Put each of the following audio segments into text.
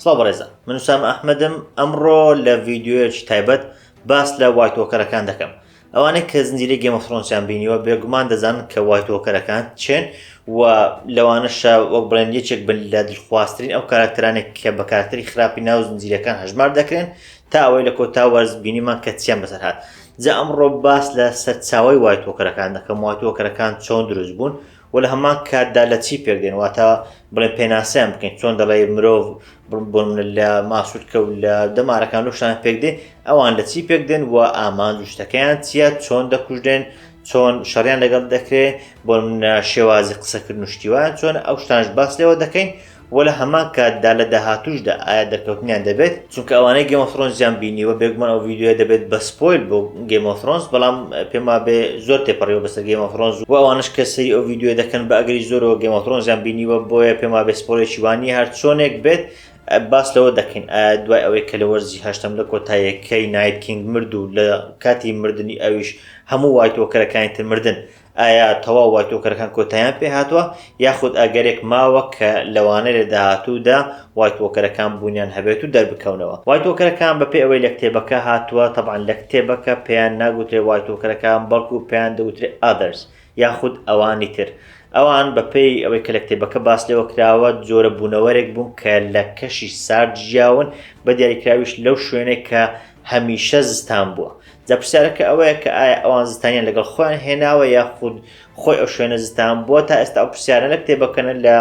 سڵاو بەڕێزان، من وسام ئەحمەدم. ئەمڕۆ لە ڤیدیۆیەکی تایبەت باس لە وایتۆکەرەکان دەکەم. ئەوانەی کە زنجیرەی گێم ئۆف ترۆنسیان بینیوە بێگومان دەزانن کە وایتۆکەرەکان چێن و لەوانەشە وەک بڵێن یەکێک بن لە دڵخوازترین ئەو کاراکتەرانێک کە بە کارکتەری خراپی ناو زنجیرەکان هەژمار دەکرێن تا ئەوەی لە کۆتا وەرز بینیمان کە چیان بەسەر هات. جا ئەمڕۆ باس لە سەرچاوەی وایتۆکەرەکان دەکەم، وایتۆکەرەکان چۆن دروست بوون و لە هەمان کاتدا لە چی پێک دێن، واتە بڵێن پێناسەیان بکەین چۆن دەڵێ مرۆڤ بۆن لە ماسوودکە و لە دەمارەکان لە شتان پێک دێ، ئەوان لە چی پێک دێن و ئامانجوشتەکەیان چیە، چۆن دەکوژدێن، چۆن شەڕیان لەگەڵ دەکرێت، بۆ شێوازی قسەکردن و شتیوان چۆن ئەو شتانش باس لێوە دەکەین و لە هەمان کاتدا لە داهاتووشدا ئایا دەرکەوتنیان دەبێت، چونکە ئەوانەی گێم ئۆف ترۆنزیان بینیوە بێگومان ئەو ڤیدیۆ دەبێت بە سپۆیل بۆ گێم ئۆف ترۆنز، بەڵام پێم وابێ زۆر تێپەڕیەوە بەسەر گێم ئۆف ترۆنز و ئەوانش کە سەری ئەو ڤیدیۆ دەکەن بە ئەگەری زۆرەوە گێم ئۆف ترۆنزیان بینیوە، بۆیە پێم وابێ سپۆیلێکی وانی هەر چۆنێک بێت باس لەوە دەکەین. ئایا دوای ئەوەی کە لە وەرزی هەشتەم لە کۆتاییەکەی نایت کینگ مرد و لە کاتی مردنی ئەویش هەموو وایتۆکەرەکانی تر مردن، ئایا تەواو وایتۆکەرەکان کۆتاییان پێ هاتووە یاخود ئەگەرێک ماوە کە لەوانەیە لە داهاتوودا وایتۆکەرەکان بوونیان هەبێت و دەربکەونەوە. وایتۆکەرەکان بەپێی ئەوەی لە کتێبەکە هاتووە، تەبعاً لە کتێبەکە پێیان ناگوترێ وایتۆکەرەکان بەڵکو پێیان دەوترێ others یاخود ئەوانی تر. ئەوان بەپێی ئەوەی کە لە کتێبەکە باس لێوە کراوە جۆرە بوونەوەرێک بوون کە لە کەشی سارد ژیاون، بە دیاریکراویش لەو شوێنێک کە هەمیشە زستان بووە. جا پرسیارەکە ئەوەیە کە ئایا ئەوان زستانیان لەگەڵ خۆیان هێناوە یاخود خۆی ئەو شوێنە زستان بووە. تا ئێستا ئەو پرسیارە لە کتێبەکەنە لە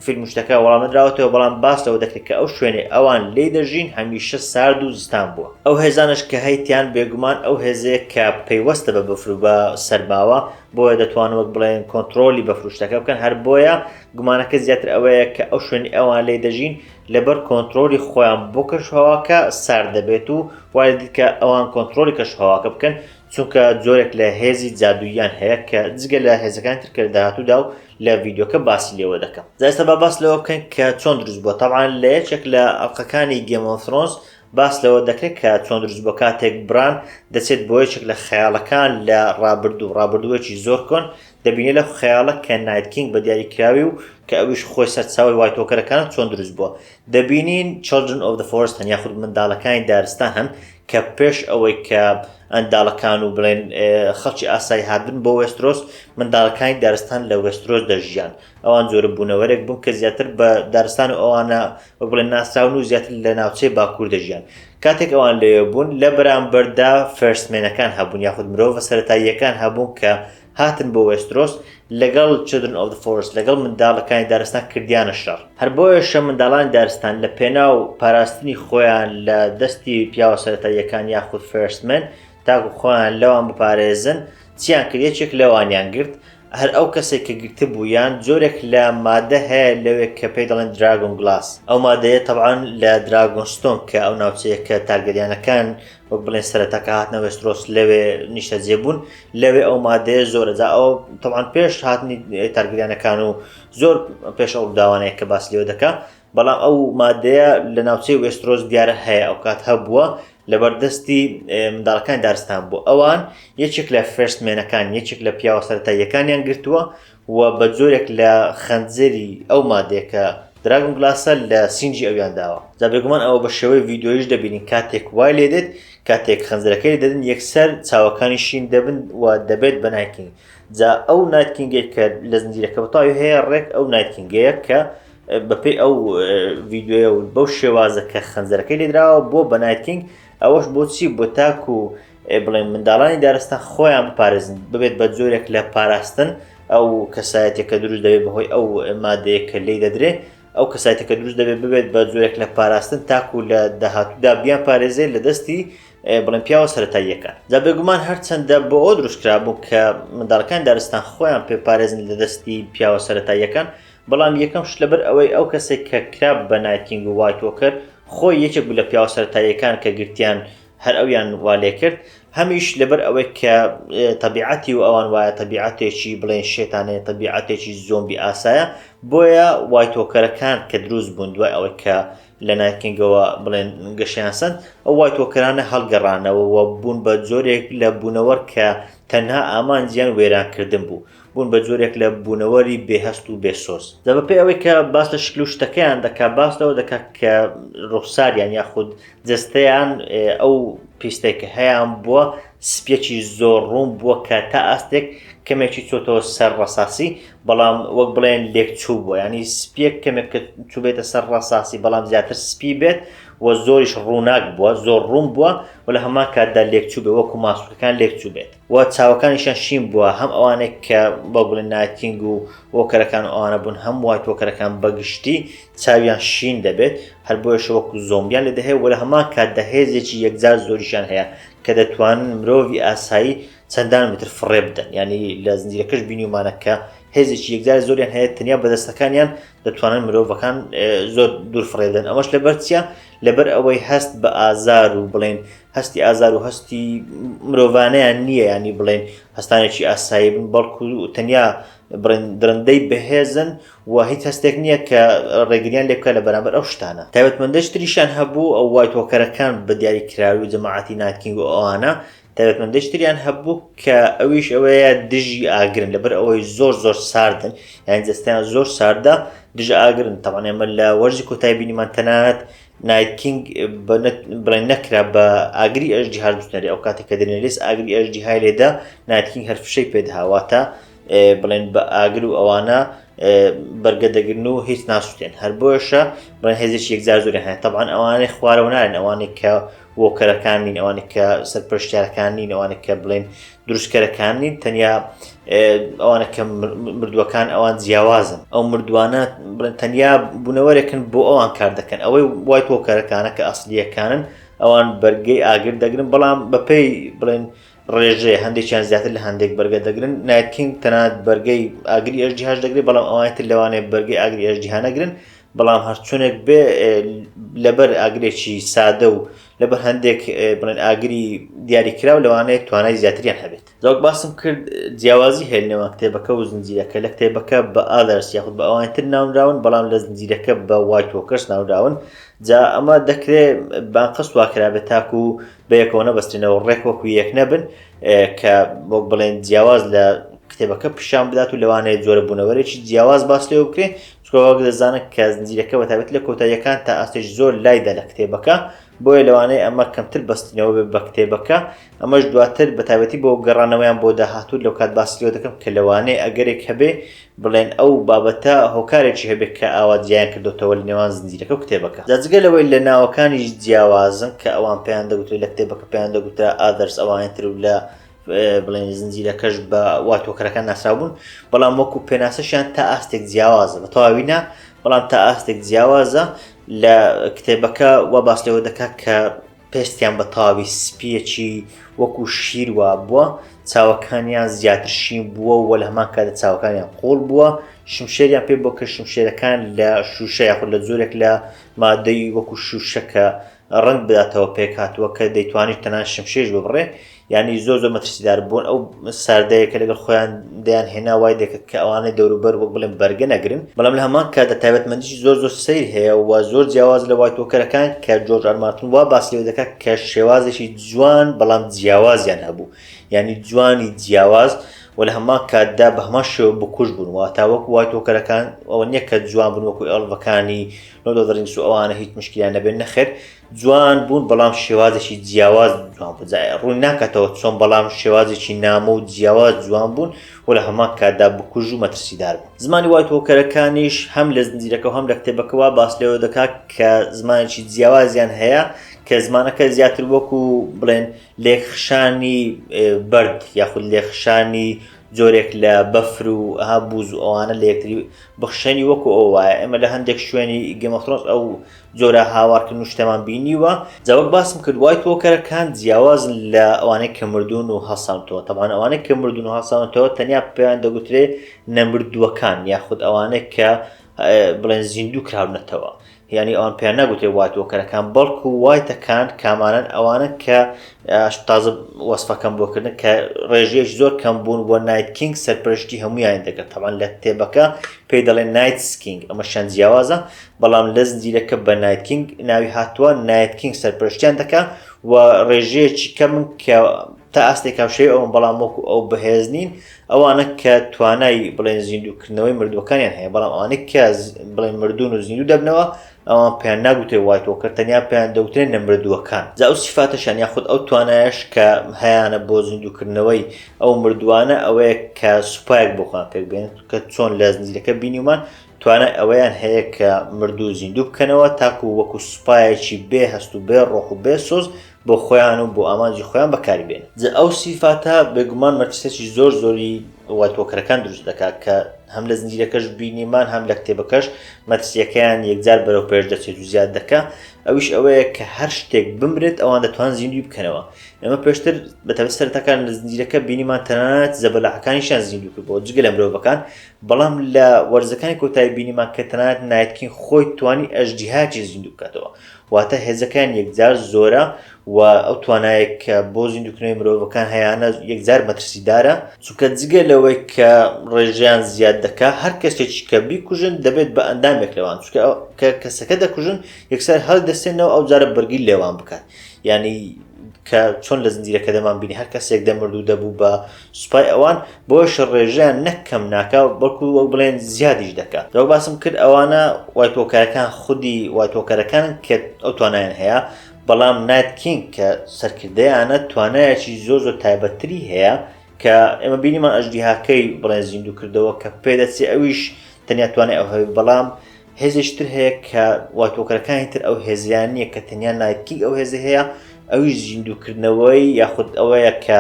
فیلمشتەکە وەڵام نەدراوەتەوە، بەڵام باس لەوە دەکرێت کە ئەو شوێنێ ئەوان لێی دەژین هەمیشە سارد و زستان بووە. ئەو هێزانش کە هەیتیان بێگومان ئەو هێزەیە کە پەیوەستە بە بەفر و بە سەرماوە، بۆیە دەتوانن وەک بڵێن کۆنتڕۆلی بەفروشتەکە بکەن. هەر بۆیە گومانەکە زیاتر ئەوەیە کە ئەو شوێنی ئەوان لێی دەژین لەبەر کۆنتڕۆلی خۆیان بۆ کەشهەواکە سارد دەبێت و وای دیکە ئەوان کۆنتڕۆلی کەشهەواکە بکەن، چونکە جۆرێک لە هێزی جادووییان هەیە کە جگە لە هێزەکان تر کە داهاتوودا و لە ڤیدیۆکە باسی لێوە دەکەم. جا ئێستا با باس لەوە بکەین کە چۆن دروست بووە. تەبعاً لە یەکێک لە ئەڵقەکانی گێم ئۆف ترۆنز باس لەوە دەکرێت کە چۆن دروست بووە. کاتێک بران دەچێت بۆ یەکێک لە خەیاڵەکان لە ڕابردووەکی زۆر کۆن، دەبینێت لە خەیاڵە کە نایت کینگ بە دیاریکراوی و کە ئەویش خۆی سەرچاوی وایتۆکەرەکان چۆن دروست بووە. دەبینین children of the forest هەن یاخود منداڵەکانی دارستان هەن کە پێش ئەوەی کە ئەنداڵەکان و بڵێن خەڵکی ئاسایی هاتبن بۆ وێسترۆس، منداڵەکانی دارستان لە وێسترۆس دەژیان. ئەوان جۆرە بوونەوەرێک بوون کە زیاتر بە دارستان و ئەوانە وەک بڵێن ناسراون و زیاتر لە ناوچەی باکوور دەژیان. کاتێک ئەوان لەوێ بوون لە بەرامبەردا فێرستمێنەکان هەبوون یاخود مرۆڤە سەرەتاییەکان هەبوون کە هاتن بۆ وێسترۆس لەگەڵ children of the forest لەگەڵ منداڵەکانی دارستان کردیانە شەڕ. هەر بۆیەشە منداڵانی دارستان لە پێناو پاراستنی خۆیان لە دەستی پیاوە سەرەتاییەکان یاخود فێرستمێن تاکو خۆیان لەوان بپارێزن، چیان کرد یەکێک لەوانیان گرت. هەر ئەو کەسێک کە گرتە بوویان جۆرێک لە مادە هەیە لەوێ کە پێی دەڵێن دراگۆن گلاس. ئەو مادەیە تەبعاً لە دراگۆنستۆن کە ئەو ناوچەیە کە تارگەریانەکان وەک بڵێن سەرەتاکە هاتنە وێسترۆس لەوێ نیشتەجێ بوون، لەوێ ئەو مادەیە زۆرە. جا ئەو تەبعاً پێش هاتنی تارگەریانەکان و زۆر پێش ئەو داوانەیە کە باس لێوە دەکا، بەڵام ئەو مادەیە لە ناوچەی وێسترۆس دیارە هەیە، ئەو کات هەبووە لەبەردەستی منداڵەکانی دارستان بوو. ئەوان یەکێک لە فێرستمێنەکان یەکێک لە پیاوە سەرەتاییەکانیان گرتووە و بە جۆرێک لە خەنجەری ئەو مادەیەکە دراگۆن گلاسە لە سینجی ئەویان داوە. جا بێگومان ئەوە بە شێوەی ڤیدیۆیش دەبینین کاتێک وای لێ دێت، کاتێک خەنجەرەکەی دەدن یەکسەر چاوەکانی شین دەبن و دەبێت بە نایت کینگ. جا ئەو نایت کینگێک کە لە زنجیرەکە بەتاوی هەیە ڕێک ئەو نایت کینگەیە کە بەپێی ئەو ڤیدیۆیە و بەو شێوازە کە خەنجەرەکەی لێدراوە بۆ بە نایت کینگ. ئەوەش بۆچی بۆ تاکو بڵێن منداڵانی دارستان خۆیان بپارێزن ببێت بە جۆرێک لە پاراستن ئەو کەسایەتێکە دروست دەبێت بەهۆی ئەو مادەیە کە لێی دەدرێ، ئەو کەسایەتێکە دروست دەبێت ببێت بە جۆرێک لە پاراستن تاکو لە داهاتوودا بیان پارێزێت لە دەستی بڵێن پیاوە سەرەتاییەکان. جا بێگومان هەرچەندە بۆ ئەو دروستکرا بوو کە منداڵەکانی دارستان خۆیان پێ پارێزن لە دەستی پیاوە سەرەتاییەکان، بەڵام یەکەم شت لەبەر ئەوەی ئەو کەسێک کە کراب بە نایت کینگ و وایتۆکەر خۆی یەکێک بوو لە پیاوە سەرەتاییەکان کە گرتیان هەر ئەویان والێ کرد، هەمیش لەبەر ئەوەی کە تەبیعەتی و ئەوان وایە تەبیعەتێکی بڵێن شێتانەیە، تەبیعەتێکی زۆمبی ئاسایە، بۆیە وایتۆکەرەکان کە دروست بوون دوای ئەوەی کە لە نایتکینگەوە بڵێن گەشیان سند ئەو وایتۆکەرانە هەڵگەڕانەوە و بوون بە جۆرێک لە بوونەوەر کە تەنها ئامانجیان وێرانکردن بوو بوون بە جۆرێک لە بوونەوەری بێهەست و بێسۆز دەبەپێ ئەوەی کە باس لە شکل و شتەکەیان دەکات باسەوە دەکات کە ڕوخساریان یاخود جەستەیان ئەو پیستەی کە هەیەیان بووە سپیەکی زۆر ڕوون بووە کە تا ئاستێک کەمێکی چۆتەوە سەر ڕەساسی بەڵام وەک بڵێن لێکچوو بووە ینی سپێک کەمێک کە چوبێتە سەر ڕەساسی بەڵام زیاتر سپی بێت و زۆریش ڕووناک بووە زۆر ڕوون بووە و لە هەمان کاتدا لێکچوو بێت وەکو ماسوولەکان لێکچوو بێت و چاوەکانیشان شین بووە هەم ئەوانێک کە بە بڵێن نایتکینگ و وۆکەرەکان ئەوانە بوون هەم وایتۆکەرەکان بەگشتی چاویان شین دەبێت هەر بۆیەش وەکو زۆمبیان لێ دەهەیە و لە هەمان کاتدا هێزێکی یەکجار زۆریشان هەیە کە دەتوانن مرۆڤی ئاسایی چەندان متر فڕێ بدەن ینی لە زنجیرەکەش بینیومانە کە هێزێکی یەکجار زۆریان هەیە تەنیا بەدەستەکانیان دەتوانن مرۆڤەکان زۆر دوور فڕێ بدەن ئەمەش لەبەر چییە لەبەر ئەوەی هەست بە ئازار و بڵێن هەستی ئازار و هەستی مرۆڤانەیان نییە ینی بڵێن هەستانێکی ئاسایی بن بەڵکو تەنیا درندەی بەهێزن و هیچ هەستێک نییە کە ڕێگریان لێ بکە لە بەرامبەر ئەو شتانە تایبەتمەندەشتریشان هەبوو ئەو وایتۆکەرەکان بە دیاریکراوی و جەماعەتی نایتکینگ و ئەوانە تایبەتمەندەشتریان هەبوو کە ئەویش ئەوەیە دژی ئاگرن لەبەر ئەوەی زۆر ساردن یان جەستیان زۆر ساردا دژ ئاگرن تەواان ئێمە لە وەرزی کۆتایی بینیمان تەنانەت نایتکینگ بڵێن نەکرا بە ئاگری ئەژدی هەردوستنەری ئەو کاتێک کە دەنێلیس ئاگری ئەژدی های لێدا نایتکینگ هەرفشەی پێداهاواتە بڵێن بە ئاگر و ئەوانە بەرگە دەگرن و هیچ ناسووتێن هەر بۆشە بڵێن هێزێکی یەکجار زۆری هەیە تەبعاً ئەوانەی خوارەوە نارن ئەوانێک کە وۆکەرەکان نین ئەوانێک کە سەرپەرشتیارەکان نین ئەوانێک کە بڵێن دروستکەرەکان نین تەنیا ئەوانە کە مردووەکان ئەوان جیاوازن ئەو مردووانە بڵێن تەنیا بوونەوەرێکن بۆ ئەوان کار دەکەن ئەوەی وایتۆکەرەکانە کە ئەسلیەکانن ئەوان بەرگەی ئاگر دەگرن بەڵام بەپێی بڵێن ڕێژەیە هەندێکیان زیاتر لە هەندێک بەرگە دەگرن نایتکینگ تەنانەت بەرگەی ئاگری ئەژدیهاش دەگرێت بەڵام ئەوانێتر لەوانەیە بەرگەی ئاگری ئەژدیها نەگرن بەڵام هەرچۆنێک بێ لەبەر ئاگرێکی سادە و لەبەر هەندێک بڵێن ئاگری دیاریکراو لەوانەیە توانای زیاتریان هەبێت زەوەک باسم کرد جیاوازی هێلنەوە کتێبەکە و زنجیرەکە لە کتێبەکە بە ئادەرس یاخود بە ئەوانتر ناونراون بەڵام لە زنجیرەکە بە وایتۆکەرس ناونراون جا ئەمە دەکرێت بانقەس واکرابێت تاکو و بەیەکەوە نەبەستێنەوە ڕێک وەکو یەک نەبن کە بۆ بڵێن جیاواز لە کتێبەکە پیشان بدات و لەوانەیە جۆرە بوونەوەرێکی جیاواز باس لێ بکرێت چکەوەک دەزانن کە زنجیرەکە بەتابەت لە کۆتاییەکان تا ئاستێش زۆر لایدا لە کتێبەکە بۆیە لەوانەیە ئەمە کەمتر بەستنەوە بێت بە کتێبەکە ئەمەش دواتر بەتابەتی بۆ گەڕانەوەیان بۆ داهاتوو لەو کات باسیەوە دەکەم کە لەوانەیە ئەگەرێک هەبێ بڵێن ئەو بابەتە هۆکارێکی هەبێت کە ئاواتجیان کردوتەوە لە نێوان زنجیرەکە و کتێبەکە جاجگەلەوەی لە ناوەکانیش جیاوازن کە ئەوان پێیان دەگوترێت لە کتێبەکە پێیان دەگوترا ئادەرس ئەوانتر و لە بڵێن زنجیرەکەش بە واتۆکەرەکان ناسراوبوون بەڵام وەکو پێناسەشیان تا ئاستێک جیاوازە بە تەواوینە بەڵام تا ئاستێک جیاوازە لە کتێبەکە وا باس لەوە دەکات کە پێستیان بە تاوی سپیەکی وەکو شیر وا بووە چاوەکانیان زیاتر شین بووە و لە هەمان کاتە چاوەکانیان قوڵ بووە شمشێریان پێ بۆ کە شمشێرەکان لە شوشە یاخود لە جۆرێک لە مادەی وەکو شوشەکە ڕنگ بداتەوە پێکاتوە کە دەیتوانیت تەنان شمشێش ببڕێ ینی زۆر مەترسیدار بوون ئەو ساردەیەکە لەگەڵ خۆیان دەیان هێنا وای دەکەت کە ئەوانەی دەوروبەر وەک بڵێن بەرگە نەگرن بەڵام لە هەمان کاتدا تایبەتمەندیی زۆر سەیر هەیە و زۆر جیاواز لە وایتۆکەرەکان کە جۆرج ئار مارتین وا باس لێ دەکات کە شێوازێکی جوان بەڵام جیاوازیان هەبوو ینی جوانی جیاواز و لە هەمان کاتدا بە هەمان شێوە بکوژ بوون و تا وەکو وایتۆکەرەکان ئەوە نییە کە جوان بوون وەکو ئەڵڤەکانی لۆدۆ ڕینگس و ئەوانە هیچ مشکلیان نەبێت نەخێر جوان بوون بەڵام شێوازێکی جیاواز جوان بوون ڕووی ناکاتەوە چۆن بەڵام شێوازێکی نامە و جیاواز جوان بوون و لە هەمان کاتدا بکوژ و مەترسیدار بوون زمانی وایتۆکەرەکانیش هەم لە زنجیرەکە و هەم لە کتێبەکەوە باس لێوە دەکات کە زمانێکی جیاوازیان هەیە کە زمانەکە زیاتر وەکو بڵێن لێخشانی بەرد یاخود لێخشانی جۆرێک لە بەفر و بوز و ئەوانە لە یەکتری بخشێنی وەکو ئەو وایە ئێمە لە هەندێک شوێنی گێم ئۆف ترۆنز ئەو جۆرە هاوارکردن و شتەمان بینیوە جاوەک باسم کرد وایتۆکەرەکان جیاوازن لە ئەوانەی کە مردوون و هەڵسانتەوە تەبعاً ئەوانەی کە مردوون و هەڵسانتەوە تەنیا پێیان دەگوترێت نەمردووەکان یاخود ئەوانەی کە بڵێن زیندوو کراونەتەوە يعني ئەوان پێیان ناگوتێ وایت وۆکەرەکان بەڵکو وایتەکان کامانن ئەوانە کە تازە وەسفەکەم بۆکردن کە ڕێژەیەکی زۆر کەم بوون بۆ نایت کینگ سەرپەرشتی هەمویان دەکرد تەمان لە کتێبەکە پێی دەڵێن نایت کینگ ئەمە شەن جیاوازە بەڵام لە زنجیرەکە بە نایت کینگ ناوی هاتووە نایت کینگ سەرپەرشتیان دەکا و ڕێژەیەکی کەمن کە تا ئاستێک کاوشەی ئەوم بەڵام وەکو ئەو بەهێز نین ئەوانە کە توانای بڵێن زیندووکردنەوەی مردوەکانیان هەیە بەڵام ئەوانەی کە بڵێن مردوون و زیندوو دەبنەوە ئەوان پێیان ناگوتێ وایت وۆکەر تەنیا پێیان دەوترێن لە مردووەکان جا ئەو سیفاتەشان یاخود ئەو توانایش کە هەیەە بۆ زیندووکردنەوەی ئەو مردووانە ئەوەیە کە سوپایەک بۆخان پێک بێن کە چۆن لە زنجیرەکە بینیمان توانای ئەوەیان هەیە کە مردوو زیندوو بکەنەوە تاکو وەکو سوپایەکی بێ هەست و بێ ڕۆح و بێ سۆز بۆ خۆیان و بۆ ئامانجی خۆیان بەکاری بێن جا ئەو سیفاتە بێگومان مەترسێکی زۆر زۆری وایت وۆکەرەکان دروست دەکات کە هەم لە زنجیرەکەش بینیمان هەم لە کتێبەکەش مەترسیەکەیان یەکجار بەرەو پێش دەچێت و زیاد دەکات ئەویش ئەوەیە کە هەر شتێک بمرێت ئەوان دەتوان زیندوی بکەنەوە ئێمە پێشتر بەتەبەت سەرەتاکان لە زنجیرەکە بینیمان تەنانەت زەبەلاحەکانیشیان زیندوو کرد بۆ جگە لە مرۆڤەکان بەڵام لە وەرزەکانی کۆتایی بینیمان کە تەنانەت نایتکین خۆی توانی ئەژدیهاکی زیندوو بکاتەوە واتە هێزەکان یەکجار زۆرە و ئەو توانایە کە بۆ زیندووکردنەوەی مرۆڤەکان هەیەە یەکجار مەترسیدارە چونکە جگە لەوەی کە ڕێژەیان زیاد دەکات هەر کەسێکی کە بیکوژن دەبێت بە ئەندامێک لەوان چونکە کە کەسەکە دەکوژن یەکسەر هەڵدەستێنەوە ئەو جارە بەرگی لێوان بکات یعنی کە چۆن لە زنجیرەکە دەمان بینی هەر کەسێک دەمردوو دەبوو بە سوپای ئەوان بۆش ڕێژەیان نەکەم ناکا بەڵکو وەک بڵێن زیادیش دەکات دەو باسم کرد ئەوانە وایت وۆکەرەکان خودی وایت وۆکەرەکان کە ئەو توانایان هەیە بەڵام نایت کینگ کە سەرکردەیانە توانایەکی زۆر زۆر تایبەتری هەیە کە ئێمە بینیمان ئەژدیهاکەی بڵێن زیندوو کردەوە کە پێدەچێ ئەویش تەنیا توانای ئەو هەیە بەڵام هێزێشتر هەیە کە وایت وۆکەرەکانی تر ئەو هێزیان نییە کە تەنیا نایت کینگ ئەو هێزە هەیە ئەویش زیندووکردنەوەی یاخود ئەوەیە کە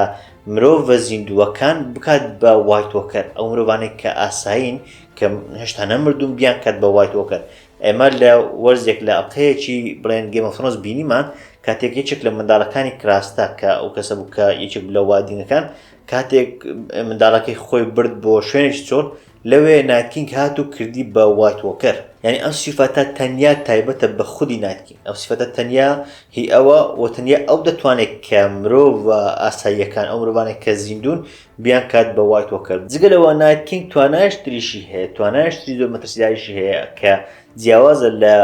مرۆڤ زیندووەکان بکات بە وایت وۆکەر ئەو مرۆڤانێک کە ئاساین کە هێشتا نەمردوون بیان کات بە وایت وۆکەر ئێمە لە وەرزێک لە ئەڵقەیەکی بڵێن گێم ئۆف ترۆنز بینیمان کاتێک یەکێک لە منداڵەکانی کراستە کە ئەو کەسە بوو کە یەکێک لە وادینەکان کاتێک منداڵەکەی خۆی برد بۆ شوێنێکی چۆل لەوێ نایت کینگ هات و کردی بە وایت وۆکەر یعنی ئەم سیفاتە تەنیا تایبەتە بە خودی نایت کینگ ئەو سیفاتە تەنیا هی ئەوە و تەنیا ئەو دەتوانێت کە مرۆڤ ئاساییەکان ئەو مرۆڤانێک کە زیندوون بیان کات بە وایت وۆکەر جگە لەوە نایت کینگ توانایش تریشی هەیە توانایشتری زۆر مەترسیداریشی هەیە کە جیاوازە لە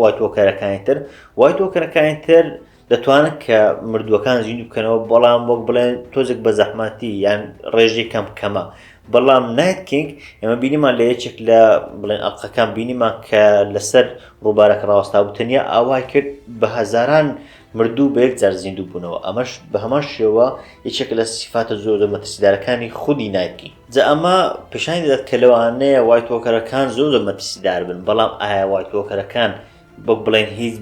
وایت وۆکەرەکانی تر وایت وۆکەرەکانی تر دەتوانن کە مردووەکان زیندوو بکەنەوە بەڵام وەک بڵێن تۆزێک بە زەحمەتی یان ڕێژەی کەمە بەڵام نایت کینگ ئێمە بینیمان لە یەکێک لە بڵێن ئەڵقەکان بینیمان کە لەسەر ڕووبارەکە ڕاوەستا بوو تەنیا ئاوای کرد بە هەزاران مردوو بە یەکجار زیندوو بوونەوە ئەمەش بە هەمان شێوە یەکێک لە سیفاتە زۆر مەترسیدارەکانی خودی نایت کینگ جا ئەمە پیشانی دەدات کە لەوانەیە وایت وۆکەرەکان زۆر مەترسیدار بن بەڵام ئایا وایت وۆکەرەکان وەک بڵێن هیچ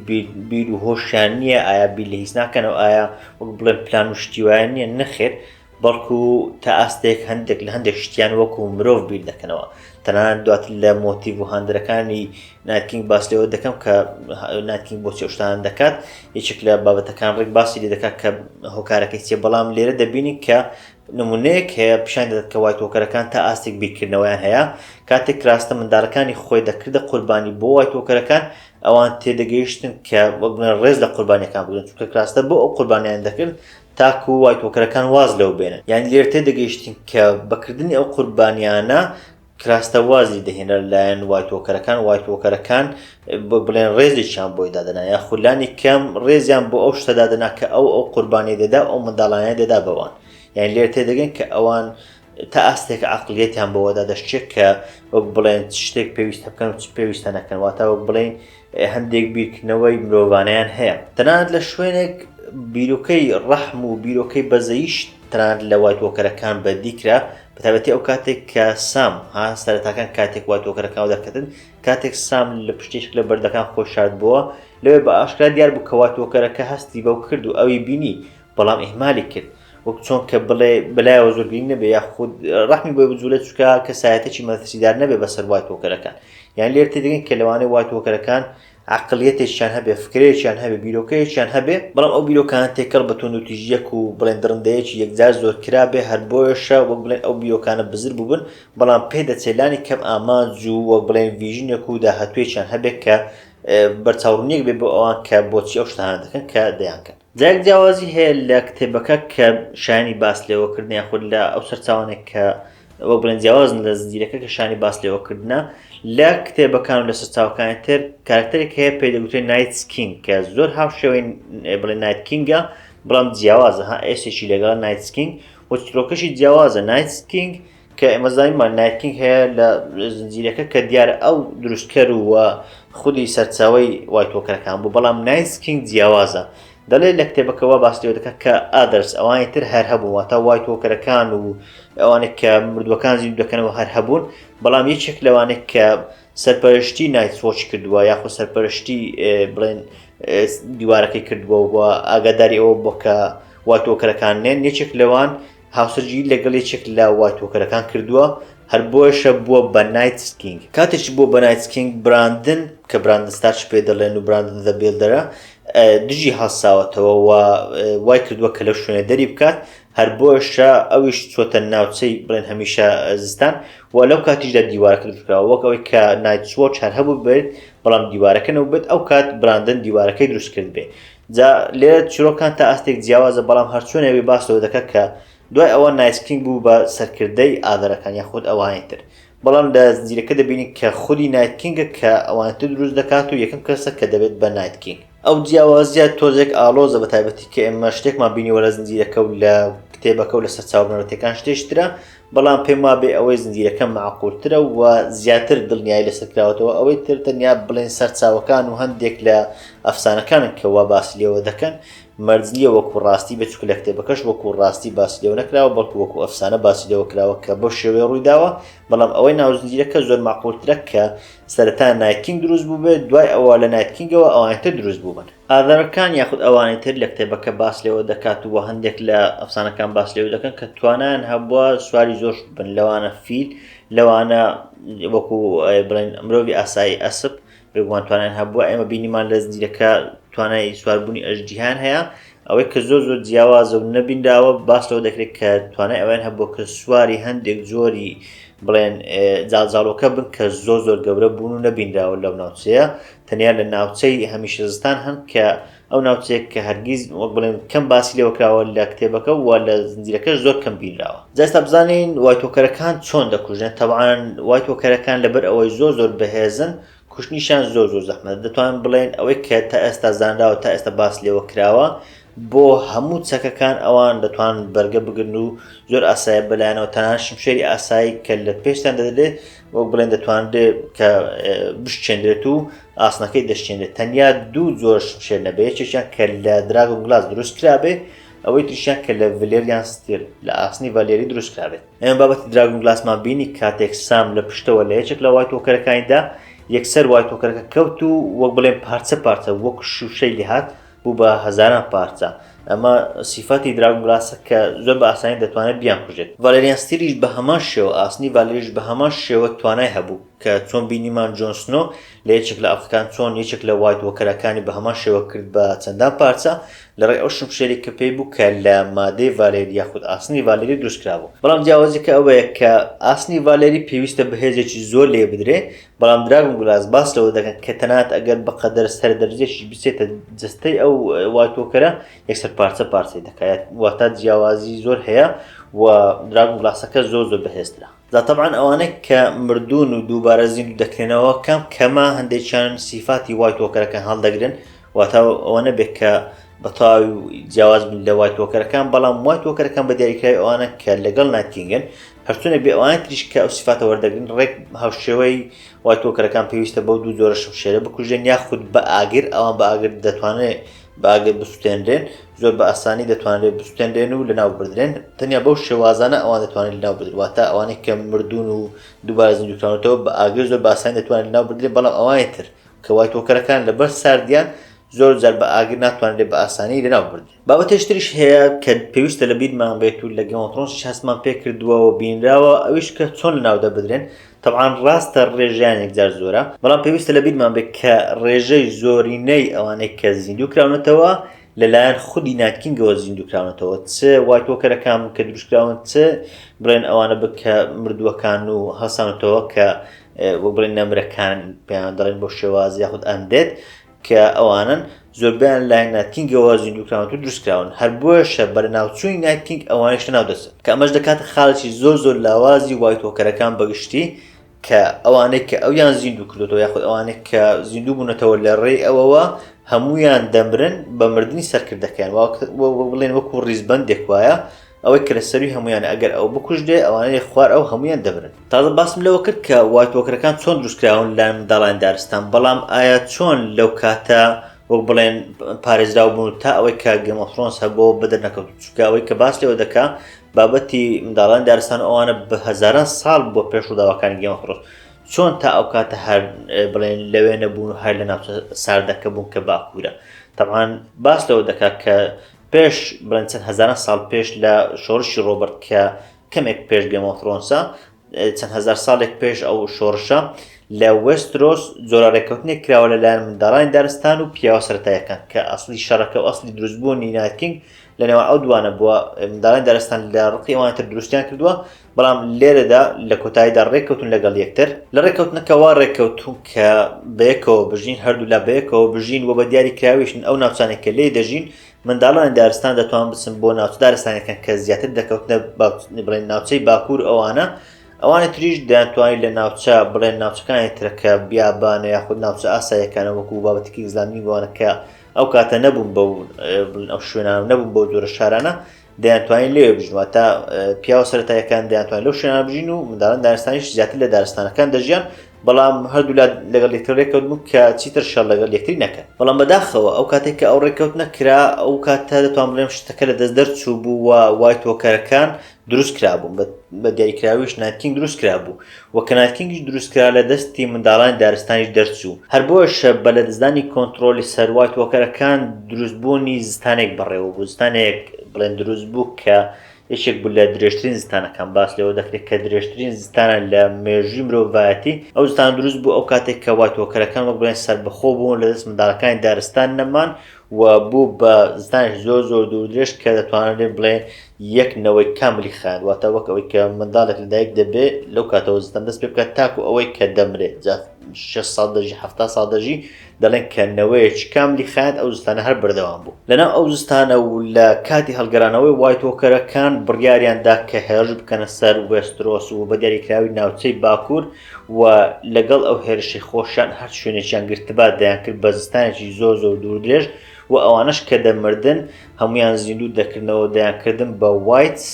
بیر و هۆشیان نییە ئایا بیر لە هیچ ناکەنەوە ئایا وەک بڵێن پلان و شتیوایان نییە نەخێر بەڵکو تا ئاستێک هەندێک لە هەندێک شتیان وەکو مرۆڤ بیر دەکەنەوە تەنانەت دواتر لە مۆتیڤ و هاندەرەکانی نایت کینگ باس لێوە دەکەم کە نایت کینگ بۆ چێ شتان دەکات یەکێک لە بابەتەکان ڕێک باسی لێ دەکات کە هۆکارەکەی چێ بەڵام لێرە دەبینی کە نمونەیەک هەیە پیشان دەدات کە وایت وۆکەرەکان تا ئاستێک بیرکردنەوەیان هەیە کاتێک راستە منداڵەکانی خۆی دەکردە قوربانی بۆ وایت وۆکەرەکان ئەوان تێدەگەیشتن کە وەک بڵێن ڕێز لە قوربانیەکان بگرن چونکە راستە بۆ ئەو قوربانیان دەکرد تاکو وایت وۆکەرەکان واز لەو بێنن یعنی لێرە تێدەگەیشتین کە بەکردنی ئەو قوربانیانە کراستە وازی دەهێنە لایەن وایت وۆکەرەکان بۆ بڵێن ڕێزێکیان بۆی دادەنا یا خولانی کەم ڕێزیان بۆ ئەو شتە دادەنا کە ئەو قوربانی دەدا ئەو منداڵانە دەدا بەوان یعنی لێرە تێدەگەن کە ئەوان تا ئاستێک عەقڵیەتیان بەوەدا دەشتێت کە وەک بڵێن شتێک پێویستە بکەن و پێویستە نەکەن واتە وەک بڵێن هەندێک بیرکردنەوەی مرۆڤانەیان هەیە تەنانەت لە شوێنێک بیرۆکەی ڕەحم و بیرۆکەی بەزەیش تەنانەت لە وایت وۆکەرەکان بەدیکرا بەتایبەتی ئەو کاتێک کە سام سەرەتاکان کاتێک وایت وۆکەرەکان دەکەن کاتێک سام لە پشتێک لە بەردەکان خۆی شارد بووە لەوێ بە ئاشکرا دیار بوو کە وایت وۆکەرەکە هەستی بەو کرد و ئەوی بینی بەڵام ئیهمالی کرد وەک چۆن کە بڵێ بەلایەوە زۆرگرنگ نەبێ یاخود ڕەحمی بۆی بجوولێت چونکە کەسایەتێکی مەترسیدار نەبێ بەسەر وایت وۆکەرەکان یان لێرە تێدەگەین کە لەوانەیە وایت وۆکەرەکان عەقڵیەتێکیان هەبێ فکرەیەکیان هەبێ بیرۆکەیەکیان هەبێ بەڵام ئەو بیرۆکان تێکەڵ بە تونوتیژیەک و بڵێن درڕندەیەکی یەکجار زۆر کرابێ هەر بۆیشە وەک بڵێن ئەو بیرۆکانە بزر بووبن بەڵام پێدەچێلانی کەم ئامانج و وەک بڵێن ڤیژنێک و داهاتوێکیان هەبێت کە بەرچاوڕوونیەک بێ بۆ ئەوان کە بۆچی ئەو شتانە دەکەن کە دەیانکەن. جارێک جیاوازی هەیە لە کتێبەکە کە شانی باس لێوەکردن یاخود لە ئەو سەرچاوانێک کە وەک بڵێن جیاوازن لە زنجیرەکە کە شانی باس لێوەکردنە لە کتێبەکان و لە سەرچاوەکانی تر کارکتەرێک هەیە پێی دەگوترێت نایت کینگ کە زۆر هاوشێوەی بڵێن نایت کینگە بەڵام جیاوازە ئێسێکی لەگەڵ نایت کینگ و چرۆکەشی جیاوازە نایت کینگ کە ئێمە زانیمان نایت کینگ هەیە لە زنجیرەکە کە دیارە ئەو دروستکەر و خودی سەرچاوەی وایتۆکەرەکان بوو بەڵام نایت کینگ جیاوازە. دەڵێت لە کتێبەکەەوە باس لێ دەکات کە ئادرس ئەوانی تر هەر هەبوو واتە وایتۆکەرەکان و ئەوانێک کە مردووەکان زیندوو دەکەنەوە هەر هەبوون بەڵام یەکێک لەوانێک کە سەرپەرشتی نایتسوۆچ کردووە یاخۆ سەرپەرشتی بڵێن دیوارەکەی کردووە و ئاگاداری ئەوە بۆ کە وایتۆکەرەکان نێن یەکێک لەوان هاوسەرگیری لەگەڵ یەکێک لە وایتۆکەرەکان کردووە هەر بۆیشە بووە بە نایت کینگ. کاتێکی بۆ بە نایت کینگ براندن کە براندن ستارچ پێ دەڵێن و براندن دە بێلدەرە دژی هەڵساوەتەوە و وای کردووە کە لەو شوێنە دەری بکات هەر بۆشە ئەویش چۆتە ناوچەی بڵێن هەمیشە زستان و لەو کاتیشدا دیوارەکە دروستکراوە وەک ئەوەی کە نایتسوۆچ هەر هەبوو بێت بەڵام دیوارەکەنەوە بێت ئەو کات براندن دیوارەکەی دروست کرد بێ. جا لێرە چیرۆکان تا ئاستێک جیاوازە بەڵام هەرچۆنێوی باسەوە دەکات کە دوای ئەوە نایت کینگ بوو بە سەرکردەی ئاذەرەکان یاخود ئەوانی تر بەڵام لە زنجیرەکە دەبینی کە خودی نایت کینگە کە ئەوانتر دروست دەکات و یەکەم کەسە کە دەبێت بە نایت کینگ. ئەو جیاوازیە تۆزێک ئالۆزە بە تایبەتی کە ئێمە شتێکمان بینیوە لە زنجیرەکە و لە کتێبەکە و لە سەرچاو بنەرەتەکان شتێشترە بەڵام پێم وابێ ئەوەی زنجیرەکە معقولترە و زیاتر دڵنیایی لەسەرکراوەتەوە ئەوەی تر تەنیا بڵێن سەرچاوەکان و هەندێک لە ئەفسانەکانن کە وا باسی لێوە دەکەن مەرجلیە وەکو ڕاستی بچکە لە کتێبەکەش وەکو ڕاستی باسی لێوە نەکراوە بەڵکو وەکو ئەفسانە باسی لێوە کراوە کە بەو شێوەیە ڕوویداوە بەڵام ئەوەی ناو زنجیرەکە زۆر معقولترە کە سەرەتا نایت کینگ دروست بوو بێت دوای ئەوە لە نایت کینگەوە ئەوانتر دروست بووبن. ئاذەرەکان یاخود ئەوانی تر لە کتێبەکە باس لێوە دەکات و هەندێک لە ئەفسانەکان باس لێوە دەکەن کە توانان هەبووە سواری زۆر بن لەوانە فیل لەوانە وەکو بڵێن مرۆڤی ئاسایی ئەسپ بێگومان توانان هەبووە ئێمە بینیمان لە زنجیرەکە توانای سواربوونی ئەژجیهان هەیە ئەوەی کە زۆر زۆر جیاوازە و نەبینراوە باسەوە دەکرێت کە توانای ئەویان هەبووە کە سواری هەندێک جۆری بڵێن جاڵجاڵۆکە بن کە زۆر زۆر گەورە بوون و نەبینراوە لەو ناوچەیە تەنیا لە ناوچەی هەمیشە زستان هەن کە ئەو ناوچەیەک کە هەرگیز وەک بڵێن کەم باسی لێوە کراوە لە کتێبەکە و لە زنجیرەکەش زۆر کەم بینراوە. جاستا بزانین وایتۆکەرەکان چۆن دەکوژن تەبعاً وایتۆکەرەکان لەبەر ئەوەی زۆر زۆر بەهێزن کوشتنیشان زۆر زۆر زەحمەت دەتوانن بڵێن ئەوەی کە تا ئێستا زانراوە تا ئێستا باس لێوە کراوە بۆ هەموو چەکەکان ئەوان دەتوانن بەرگە بگرن و زۆر ئاسایە بەلایەنەوە تەنها شمشێری ئاسایی کە لە پێشتان دەدرێت وەک بڵێن دەتوانرێت کە بشچێنرێت و ئاسنەکەی دەشچێنرێت تەنیا دوو زۆر شمشێر نەبێ یەکێکیان کە لە دراگۆن گلاس دروست کرابێ ئەوەی تریشیان کە لە ڤالێریان ستیل لە ئاسنی ڤالێری دروست کرابێت. ئێمە بابەتی دراگۆن گلاسمان بینی کاتێک سام لە پشتەوە لە یەکێک لە وایتۆکەرەکانیدا یەکسەر وایتۆکەرەکە کەوت و وەک بڵێن پارچە پارچە وەک شوشەی لێهات بوو بە هەزاران پارچە. ئەمە سیفەتی دراگۆن گلاسە کە زۆر بە ئاسانی دەتوانێت بیان کوژێت. ڤالێریان ستیلیش بە هەمان شێوە ئاسنی ڤالێریش بە هەمان شێوە توانای هەبوو کە چۆن بینیمان جۆن سنۆ لە یەکێک لە ئەفریقان چۆن یەکێک لە وایتۆکەرەکانی بە هەمان شێوە کرد بە چەندان پارچە لەڕێی ئەو شمشێری کە پێی بوو کە لە مادەی ڤالێری یاخود ئاسنی ڤالێری دروست کرابوو. بەڵام جیاوازیەکە ئەوەیە کە ئاسنی ڤالێری پێویستە بەهێزێکی زۆر لێ بدرێ بەڵام دراگۆن گلاس باس لەوە دەکەن کە تەنانەت ئەگەر بەقەدەر سەر دەرجێکی بچێتە جستەی ئەو وایتۆکەرە یەکسەر پارچە پارچەی دەکات واتە جیاوازی زۆر هەیە و دراگۆن گلاسەکە زۆر زۆر بەهێزترە. طبعا ئەوانەی کە مردوون و دووبارە زیندوو دەکرێنەوە کەم کەمە هەندێکیان سیفاتی وایتۆکەرەکان هەڵدەگرن واتە ئەوە نەبێت کە بەتەواوی جیاواز بن لە وایتۆکەرەکان بەڵام وایتۆکەرەکان بە دیاریکراوی ئەوانە کە لەگەڵ نایت کینگن هەرچۆنێک بێ ئەوانە تریش کە ئەو سیفاتە وەردەگرن ڕێک هاوشێوەی وایتۆکەرەکان پێویستە بەو دوو جۆرە شمشێرە بکوژێن یاخود بە ئاگر ئەوان بە ئاگر دەتوانێت باگەر بسووتێنرێن زۆر بە ئاسانی دەتوانێت بسووتێنرێن و لەناو بردرێن تەنیا بەو شێوازانە ئەوان دەتوانێت لەناو بدرێت واتە ئەوانەی کە مردوون و دووبارە زیندووکراونەوە بە ئاگر زۆر بە ئاسانی دەتوانێت لەناو بدرێت بەڵام ئەوانەی تر کە وایتۆکەرەکان لەبەر ساردیان زۆر جار بە ئاگر ناتوانێت بە ئاسانی لەناو بردرێت. بابەتێشتریش هەیە کە پێویستە لە بیرمان بێت و لە گێم ئۆف ترۆنس هەستمان پێ کردووە و بینراوە ئەویش کە چۆن لەناو دەبدرێن طبعا ڕاستە ڕێژیان یەکجار زۆرە بەڵام پێویستە لە بیرمان بێت کە ڕێژەی زۆرینەی ئەوانەی کە زیندوو کراونەتەوە لەلایەن خودی نایت کینگەوە زیندووکراونەتەوە چ وایتۆکەرەکان کە دروستکراون چ بڵێن ئەوانە بکە مردووەکان و هەسانەتەوە کە وەک بڵێن نەمرەکان پێیان دەڵێن بۆ شێوازی یاخود ئەندێت کە ئەوانن زۆربیان لای نایت کینگەوە زیندووکراون و دروستکراون هەر بۆشە بەرەناوچووی نایت کینگ ئەوانیش ناو دەچن کە ئەمەش دەکاتە خاڵێکی زۆر لاوازی وایتۆکەرەکان بەگشتی کە ئەوانەی کە ئەویان زیندوو کردوەوە یاخود ئەوانێک کە زیندوو بوونەتەوە لە ڕێی ئەوەوە هەمویان دەمرن بە مردنی سەرکردەکەیان بڵێن وەکو ڕیزبەندێک وایە ئەوەی کە لەسەروی هەمویان ئەگەر ئەو بکوژدێ ئەوانەیە خوار ئەو هەمویان دەبرن تازە باسم لەوە کرد کە وایتۆکەرەکان چۆن دروستکراون لە منداڵان دارستان بەڵام ئایا چۆن لەو کاتە وەک بڵێن پارێزراو بوون تا ئەوەی کە گێم ئۆف ترۆنز هەبووە بەدەر نەکەوت چونکە ئەوەی کە باس لێوە دەکا بابەتی منداڵان دارستان ئەوانە بە هەزاران ساڵ بۆ پێش ڕووداوەکانی گێم ئۆف ترۆنز چۆن تا ئەو کاتە هەر بڵێن لەوێ نەبوون و هەر لە ناوچە ساردەکە بوون کە باکوورە طبعاً باس لەوە دەکا کە پێش بڵێن چەند هەزاران ساڵ پێش لە شۆڕشی ڕۆبەرت کە کەمێک پێش گێم ئۆف ترۆنزە چەند هەزار ساڵێک پێش ئەو شۆڕشە لە وێسترۆس جۆرە ڕێکەوتنێک کراوە لەلایەن منداڵانی دارستان و پیاوە سەرەتاییەکان کە ئەسڵی شەڕەکە و ئەسڵی دروستبوونی نایت کینگ لەنێوە ئەو دوانە بووە منداڵانی دارستان لە ڕقی ئەوانتر دروستیان کردووە بەڵام لێرەدا لە کۆتاییدا ڕێککەوتون لەگەڵ یەکتر لە ڕێککەوتنەکەەوە ڕێککەوتون کە بەیەکەوە بژین هەردوو لە بەیەکەوە بژین و بە دیاری کراویشن ئەو ناوچانێکە لێ دەژین منداڵانی دارستان دەتوان بچن بۆ ناوچە دارستانەکان کە زیاتر دەکەوتنە بڵێن ناوچەی باکوور ئەوانە تریش دەیانتوانین لە ناوچە بڵێن ناوچەکانی ترەکە بیابانە یاخود ناوچە ئاسایەکانە وەکو بابەتێکی ئیسلامی بوانە کە ئەو کاتە نەبوون بەو ئەو شوێنانە نەبوون بەو جۆرە شارانە دەیانتوانین لێوێ بژین واتە پیاوە سەرەتاییەکان دەیانتوانین لەو شوێنانە بژین و منداڵان دارستانیش زیاتر لە دارستانەکان دەژیان بەڵام هەردوو لەگەڵ یەکتر ڕێککەوتبوو کە چیتر شەڕ لەگەڵ یەکتری نەکەن بەڵام بەداخەوە ئەو کاتێک کە ئەو ڕێککەوتنە کرا ئەو کاتە دەتوان بڵێم شتەکە لە دەست دەرچوو بوو و وایتۆکەرەکان دروست کرابوون بە دیاریکراویش نایت کینگ دروست کرابوو و کە نایت کینگیش دروستکرا لە دەستی منداڵانی دارستانیش دەرچوو هەر بۆشە بە لەدەستدانی کۆنتڕۆلی سەر وایتۆکەرەکان دروستبوونی زستانێک بەڕێوە بوو زستانێک بڵێن دروست بوو کە یەکێک بوو لە درێژترین زستانەکان باس لەوە دەکرێت کە درێژترین زستانە لە مێژووی مرۆڤایەتی ئەو زستان دروست بوو ئەو کاتێک کە وایتۆکەرەکان وەک بڵێن سەربەخۆ بوون لە دەست منداڵەکانی دارستان نەمان و بوو بە زستانێک زۆر دوور درێژ کە دەتوانێت بڵێن یەک نەوەی کاملی خایەن واتە وەک ئەوەی کە منداڵێک لەدایک دەبێت لەو کاتەوە زستان دەست پێ بکات تاکو ئەوەی کە دەمرێت 6 ساڵ دەژی 7 ساڵ دەژی دەڵێن کە نەوەیەکی کاملی خایەن ئەو زستانە هەر بەردەوام بوو لەناو ئەو زستانە و لە کاتی هەڵگەرانەوەی وایتۆکەرەکان بڕیاریاندا کە هێرش بکەنە سەر وێسترۆس و بە دیاریکراوی ناوچەی باکوور و لەگەڵ ئەو هێرشی خۆشیان هەر شوێنێکیان گرتبات دەیان کرد بە زستانێکی زۆر دوور درێژ و ئەوانش کە دەمردن هەمویان زیندوو دەکردنەوە دەیانکردن بە وایتس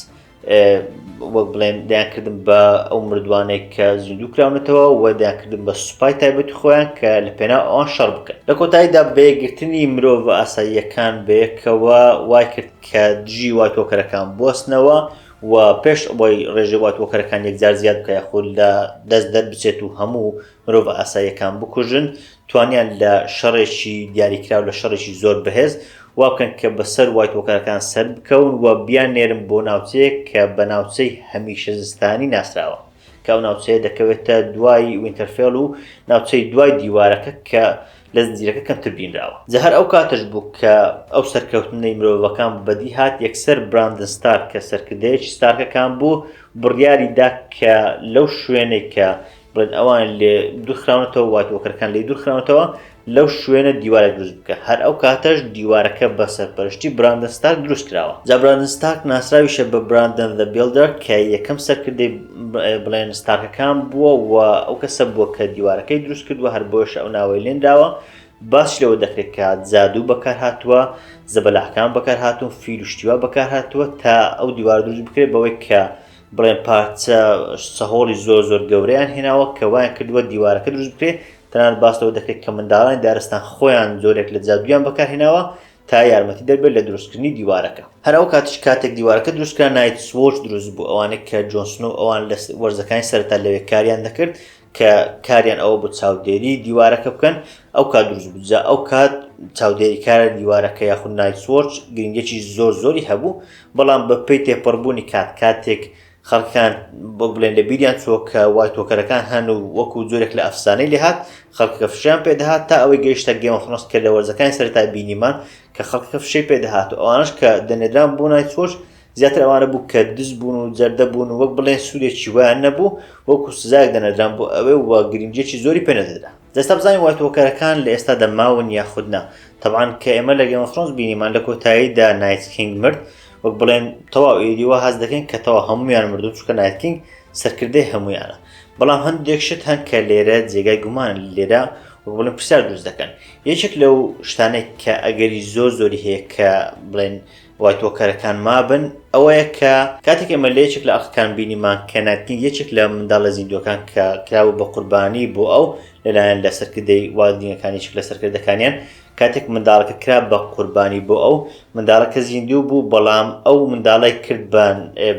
وەک بڵێن دەیانکردن بە ئەو مردوانەی کە زیندوو کراونەتەوە و دەیانکردن بە سوپای تایبەتی خۆیان کە لە پێناو ئەوان شەڕ بکەن لە کۆتاییدا بەیەکگرتنی مرۆڤ ئاساییەکان بەیەکەوە وای کرد کە دژی وایتۆکەرەکان بۆستنەوە و پێش ئەوەی ڕێژەی وایتۆکەرەکان یەکجار زیاد بکە یاخود لە دەست دەربچێت و هەموو مرۆڤ ئاساییەکان بکوژن توانیان لە شەڕێکی دیاریکراو لە شەڕێکی زۆر بەهێز وا بکەن کە بەسەر وایتۆکەرەکان سەر بکەون و بیان نێرن بۆ ناوچەیەک کە بە ناوچەی هەمیشە زستانی ناسراوە کە ئەو ناوچەیە دەکەوێتە دوای وینتەرفێڵ و ناوچەی دوای دیوارەکە کە لە زنجیرەکە کەمتر بینراوە جەهەر ئەو کاتەش بوو کە ئەو سەرکەوتنەی مرۆڤەکان بەدی هات یەکسەر براندن ستارک کە سەرکردەیەکی ستارکەکان بوو بڕیاریدا کە لەو شوێنێک کە بڵێن ئەوان لێ دوورخراونەتەوە وایتۆکەرەکان لێ دوورخراونەتەوە لەو شوێنە دیوارە دروست بکە هەر ئەو کاتەش دیوارەکە بە سەرپەرشتی براندن ستارک دروست کراوە جا براندن ستارک ناسراویشە بە براندن the builder کە یەکەم سەرکردەی بڵێن ستارکەکان بووە و ئەو کەسە بووە کە دیوارەکەی دروست کردووە هەر بۆش ئەو ناوەی لێنراوە باش لەوە دەکرێت کە جادوو بەکار هاتووە زەبەلاحکان بەکار هاتوون فیل و شتیوا بەکار هاتووە تا ئەو دیوار دروست بکرێت بەوەی کە بڵێن پارچە سەهۆڵی زۆر گەورەیان هێناوە کە وایان کردووە دیوارەکە دروست بکرێت تەنانەت باستەوە دەکرێت کە منداڵانی دارستان خۆیان زۆرێک لە جادویان بەکارهێناوە تا یارمەتی دەربێت لە دروستکردنی دیوارەکە هەر ئەو کاتێک دیوارەکە دروستکرا نایت سوۆرچ دروست بوو ئەوانێک کە جۆن سنۆ ئەوان لە وەرزەکانی سەرەتا لەوێ کاریان دەکرد کە کاریان ئەوە بۆ چاودێری دیوارەکە بکەن ئەو کات دروست بوو جا ئەو کات چاودێریکارە دیوارەکە یاخود نایت سوۆرچ گرنگێکی زۆری هەبوو بەڵام بە پێی تێپەڕبوونی کاتێک خەڵکان بۆ بڵێن لە بیریان چۆ کە وای تۆکەرەکان هەن و وەکو جۆرێک لە ئەفسانەی لێهات خەڵکە فشیان پێدەهات تا ئەوەی گەیشتە گێم ئۆف ترۆنز کە لە وەرزەکانی سەرەتای بینیمان کە خەڵکە فشەی پێدەهات و ئەوانش کە دەنێران بۆ نای چۆش زیاتر ئەوانە بوو کە دز بوون و جەردە بوون و وەک بڵێن سوودێکی وایان نەبوو وەکو سزایەک دەنێران بۆ ئەوێ و گرنگجێکی زۆری پێنەدەدا. دەستا بزانین وای تۆکەرەکان لە ئێستا دەماون یاخود نا. طبعاً کە ئێمە لە گێم ئۆف ترۆنز بینیمان لە کۆتاییدا نایت کینگ مرد وەک بڵێن تەواو ئێریوە هەست دەکەین کە تەواو هەموویان مردوون چونکە نایت کینگ سەرکردەی هەموویانە. بەڵام هەندێک شت هەن کە لێرە جێگای گومانن لێرە وەک بڵێن پرسیار دروست دەکەن. یەکێک لەو شتانێک کە ئەگەری زۆری هەیە کە بڵێن وای تۆکەرەکان مابن ئەوەیە کە کاتێک ئێمە لە یەکێک لە ئەخەکان بینیمان کە نایت کینگ یەکێک لە منداڵە زیندوەکان کە کراوە بە قوربانی بۆ ئەو لەلایەن لە سەرکردەی والدینەکانی یەکێک لە سەرکردەکانیان کاتێک منداڵەکە کرا بە قوربانی بۆ ئەو منداڵەکە زیندوو بوو بەڵام ئەو منداڵی کرد بە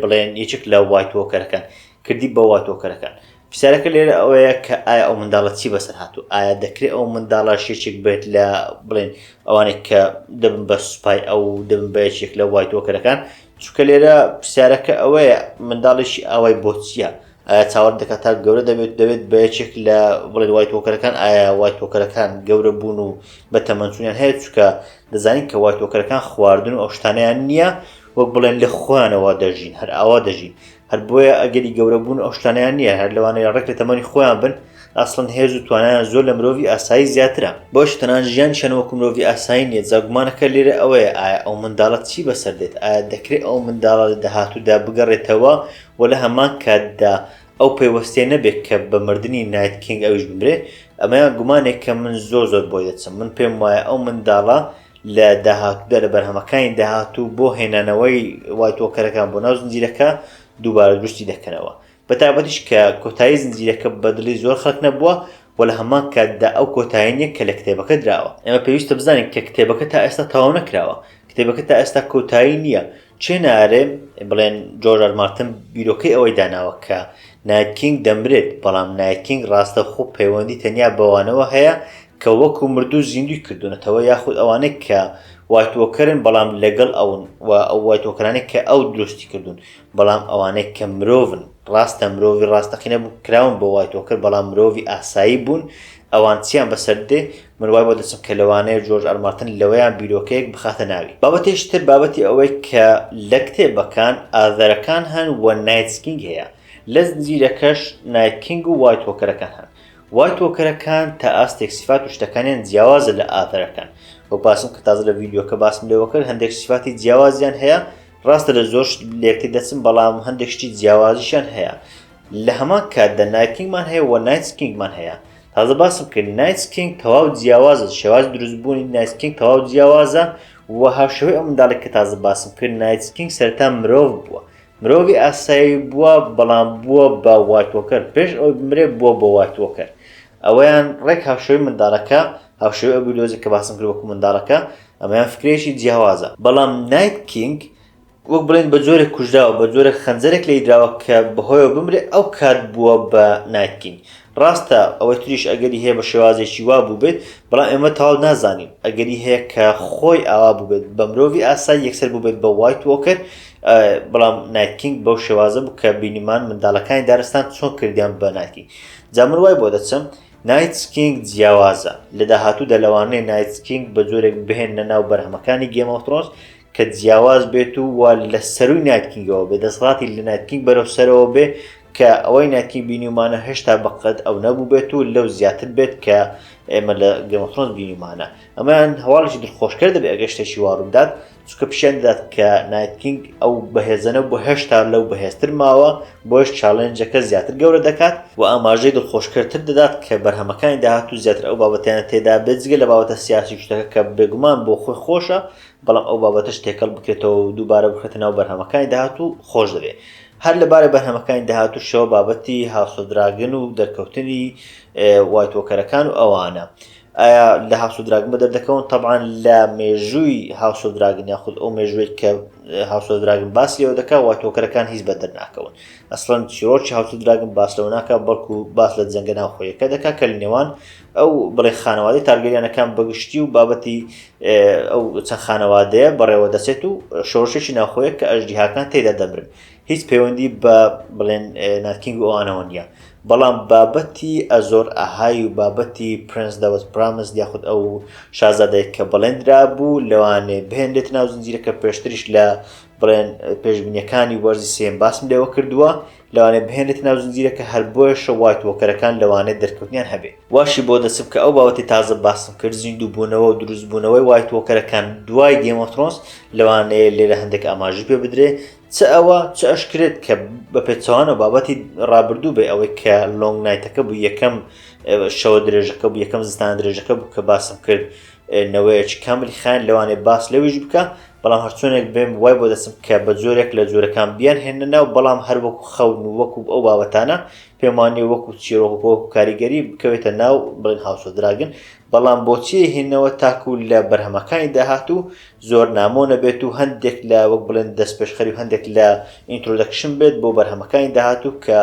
بڵێن یەکێک لە وای تۆکەرەکان کردی بە وای تۆکەرەکان. پرسیارەکە لێرە ئەوەیە کە ئایا ئەو منداڵە چی بەسەر هاتوو؟ ئایا دەکرێت ئەو منداڵە شێچێک بێت لە بڵێن ئەوانێک کە دەبن بە سوپای ئەو دەبن بە یەکێک لە وای تۆکەرەکان؟ چونکە لێرە پرسیارەکە ئەوەیە منداڵیشی ئەوەی بۆ چییە؟ ئایا چاوەڕ دەکات تا گەورە دەبێت بە یەکێک لە بڵێن وای تۆکەرەکان؟ ئایا وای تۆکەرەکان گەورە بوون و بە تەمەنچوونیان هەیە؟ چونکە دەزانین کە وای تۆکەرەکان خواردن و ئەو شتانەیان نییە وەک بڵێن لە خۆیانەوە دەژین هەر ئاوا دەژین هەر بۆیە ئەگەری گەورە بوون ئەو شتانیان نییە هەر لەوانەیە ڕێک لە تەمەنی خۆیان بن ئەسڵەن هێز و توانیان زۆر لە مرۆڤی ئاسایی زیاترە بۆش تەنان ژیان شەن وەکو مرۆڤی ئاسایی نیە. جاگومانەکە لێرە ئەوەیە ئایا ئەو منداڵە چی بەسەر دێت؟ ئایا دەکرێت ئەو منداڵە لە داهاتوودا بگەڕێتەوە و لە هەمان کاتدا ئەو پەیوەستیە نەبێت کە بە مردنی نایت کینگ ئەویش بمرێ؟ ئەمەیان گومانێک کە من زۆر بۆی دەچم. من پێم وایە ئەو منداڵە لە داهاتوودا لە بەرهەمەکانی داهاتوو بۆ هێنانەوەی وای تۆکەرەکان بۆ ناو زنجیرەکە دووبارە دروستی دەکەنەوە بەتابەتیش کە کۆتایی زنجیرەکە بەدڵی زۆر خەڵک نەبووە و لە هەمان کاتدا ئەو کۆتاییە کە لە کتێبەکە دراوە. ئێمە پێویستە بزانین کە کتێبەکە تا ئێستا تەواو نەکراوە، کتێبەکە تا ئێستا کۆتایی نییە. چێ نارێ بڵێن جۆرج ئار مارتن بیرۆکەی ئەوەی داناوە کە نایت کینگ دەمرێت بەڵام نایت کینگ ڕاستە خۆ پەیوەندی تەنیا بەوانەوە هەیە کە وەکو مردوو زیندوی کردوونەتەوە یاخود ئەوانەی کە وای تۆکەرن بەڵام لەگەڵ ئەون و ئەو وای تۆکەرانێک کە ئەو دروستی کردوون بەڵام ئەوانەی کە مرۆڤن ڕاستە مرۆڤی ڕاستەقینە بوو کراون بە وای تۆکەر بەڵام مرۆڤی ئاسایی بوون ئەوان چیان بەسەردێ من وای بۆ دەچم کە لەوانەیە جۆرج ئار مارتن لەوەیان بیرۆکەیەک بخاتە ناوی. بابەتێشتر بابەتی ئەوەی کە لە کتێبەکان ئاذەرەکان هەن و نایت کینگ هەیە لە زنجیرەکەش نایت کینگ و وای تۆکەرەکان هەن. وای تۆکەرەکان تا ئاستێک سیفات و شتەکانیان جیاوازە لە ئاذەرەکان وە باسم کە تازە لە ڤیدیۆکە باسم لێوە کرد هەندێک سیفاتی جیاوازیان هەیە ڕاستە لە زۆر لێکتی دەچم بەڵام هەندێک شتی جیاوازیشان هەیە. لە هەمان کاتدا نایت کینگمان هەیە و نایت کینگمان هەیە. تازە باسم کرد نایت کینگ تەواو جیاوازە، شێواز دروستبوونی نایت کینگ تەواو جیاوازە و هاوشێوەی ئەو منداڵێک کە تازە باسم کرد نایت کینگ سەرەتا مرۆڤ بووە، مرۆڤی ئاسایی بووە بەڵام بووە بە وای تۆکەر پێش ئەوەی بمرێ بووە بە وای تۆکەر. ئەوەیان ڕێک هاوشێوەی منداڵەکە هاوشێوەی ئەبیلۆزی کە باسم کرد وەکو منداڵەکە ئەمەیان فکرێکی جیاوازە. بەڵام نایت کینگ وەک بڵێن بە جۆرێک کوژراوە بە جۆرێک خەنجەرێک لێی دراوە کە بەهۆیەوە بمرێ ئەو کات بووە بە نایت کینگ. ڕاستە ئەوەی تریش ئەگەری هەیە بە شێوازێکی وا بوو بێت بەڵام ئێمە تاواو نازانین ئەگەری هەیە کە خۆی ئاوا بوو بێت بە مرۆڤی ئاسایی یەکسەر بوو بێت بە وای تۆکەر بەڵام نایت کینگ بەو شێوازە بوو کە بینیمان منداڵەکانی دارستان چۆن کردیان بە نایت کینگ. جا من وای بۆ دەچم نایت کینگ جیاوازە لە داهاتوودا لەوانەیە نایت کینگ بە جۆرێک بهێنە ناو بەرهەمەکانی گێم ئۆف ترۆنز کە جیاواز بێت و لە سەروی نایت کینگەوە بێ دەسەڵاتی لە نایت کینگ بەرەو سەرەوە بێ کە ئەوەی نایت کینگ بینیمانە هێشتا بەقەد ئەو نەبوو بێت و لەو زیاتر بێت کە ئێمە لە گێم ئۆف ترۆنز بینیمانە. ئەمەیان هەواڵێکی دڵخۆشکەر دەبێت ئەگەر شتێکی وا ڕوودات چونکە پیشیان دەدات کە نایت کینگ ئەو بەهێزەنە بۆ هێشتا لەو بەهێزتر ماوە بۆش چاڵێنجەکە زیاتر گەورە دەکات و ئاماژەی دڵخۆشکەرتر دەدات کە بەرهەمەکانی داهاتوو زیاتر ئەو بابەتیانە تێدا بێت جگە لە بابەتە سیاسی شتەکە کە بێگومان بۆ خۆی خۆشە بەڵام ئەو بابەتەش تێکەڵ بکرێتەوە و دووبارە بخێتە ناو بەرهەمەکانی داهاتوو خۆش دەبێت. هەر لەبارەی بەرهەمەکانی داهاتوو شەوە بابەتی هاوسۆدراگن و دەرکەوتنی وای تۆکەرەکان و ئەوانە ئایا لە هاوسۆدراگن بە دەردەکەون طبعاً لە مێژووی هاوسۆدراگن یاخود ئەو مێژوویەک کە هاوسۆدراگن باس لێوە دەکات وای تۆکەرەکان هیچ بە دەرناکەون. ئەسڵەن چیرۆکی هاوسۆدراگن باس لەوە ناکات بەڵکو باس لە جەنگە ناوخۆیەکە دەکات کە لە نێوان ئەو بڵێ خانەوادەی تارگەریانەکان بەگشتی و بابەتی ئەو چەند خانەوادەیە بەڕێوە دەچێت و شۆڕشێکی ناوخۆیە کە ئەژدیهاکان تێدا دەمرن. هیچ پەیوەندی بە بڵێن نایت کینگ و ئەوانەوە نییە. بەڵام بابەتی ئەزۆر ئاهای و بابەتی پرنس داوت پرامس یاخود ئەو شازادەیە کە بەڵێنرا بوو لەوانێ بهێنرێت ناو زنجیرەکە پێشتریش لە بڵێن پێشبینیەکانی وەرزی سێم باسم لێوە کردووە لەوانێ بهێنێت ناو زنجیرەکە هەر بۆیشە وایت وۆکەرەکان لەوانێت دەرکەوتنیان هەبێ. واشی بۆ دەسم کە ئەو بابەتی تازە باسم کرد زیندوو بوونەوە و دروستبوونەوەی وایت وۆکەرەکان دوای گێم ئۆف ترۆنز لەوانەیە لێرە هەندێک ئاماژی پێ بدرێ چ ئەوە چ ئەشکرێت کە بە پێچەوانە بابەتی ڕابردوو بێ ئەوەی کە لۆنگ نایتەکە بوو یەکەم شەوە درێژەکە بوو یەکەم زستان درێژەکە بوو کە باسم کرد نەوەیەکی کاملی خایەن لەوانێ باس لەویش بکە. بەڵام هەرچۆنێک بێم وای بۆ دەسم کە بە جۆرێک لە جۆرەکان بیان هێنە ناو بەڵام هەر وەکو خەون و وەکو ئەو بابەتانە پێم وانێ وەکو چیرۆک وەکو کاریگەری بکەوێتە ناو بڵێن هاوس ئۆف دراگن. بەڵام بۆچی هێنەوە تاکو لە بەرهەمەکانی داهاتوو زۆر نامۆ نەبێت و هەندێک لە وەک بڵێن دەست پێشخەری و هەندێک لە ئینترۆدەکشن بێت بۆ بەرهەمەکانی داهاتوو کە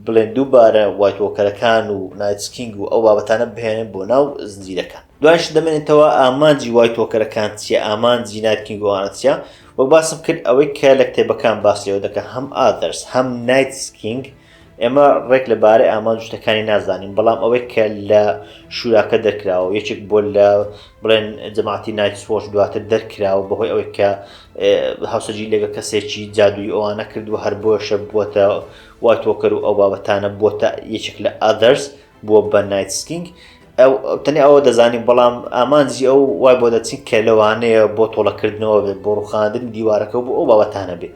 بڵێن دووبارە وایت وۆکەرەکان و نایت کینگ و ئەو بابەتانە بهێنن بۆ ناو زنجیرەکان. دوایش دەمێنێتەوە ئامانجی وایت وۆکەرەکان چیە، ئامانجی نایت کینگ و ئەوانە چیە. وەک باسم کرد ئەوەی کە لە کتێبەکان باس لێوە دەکە هەم ئادەرس هەم نایت کینگ ئێمە ڕێک لەبارەی ئامان شتەکانی نازانین. بەڵام ئەوەی کە لە شوراکە دەرکراوە یەکێک بۆ لە بڵێن جەماعەتی نایت وۆچ دواتر دەرکراوە بەهۆی ئەوەی کە هاوسەرگیری لەگە کەسێکی جادووی ئەوانە کردووە هەر بۆشە بووەتە وایت وۆکەر و ئەو بابەتانە بووەتە یەکێک لە ئادەرس بووە بە نایت کینگ. ئەو تەنیا ئەوە دەزانین بەڵام ئامانجی ئەو وای بۆ دەچین کە لەوانەیە بۆ تۆڵەکردنەوە بێت بۆ ڕووخاندن دیوارەکە بوو ئەو بابەتانە بێ.